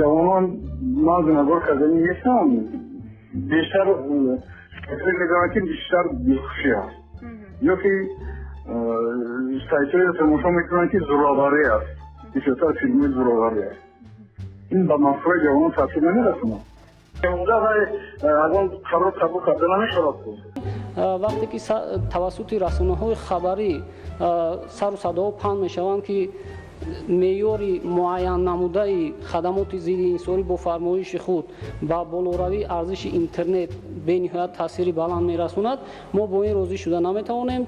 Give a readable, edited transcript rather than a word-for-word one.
جوانان مازن نگاه کردنی نیستم بیشتر فکر میکنم که بیشتر بیخوشی هست یا که سایت‌های تماشا میکنن که زورآوری است بیشتر فیلمی زورآوری است این به مفهوم جوانان تاثیر نمیرسونه اونجا از اون قرار قبول کردن نمیشود وقتی که توسط رسانه‌های خبری سر و صدا پهن میشوند که معیار معین نموده خدمات ضد انحصاری با فرمایش خود با بالوروی ارزش اینترنت به نهایت تاثیر بلند میرساند ما با این راضی شده نمیتوانیم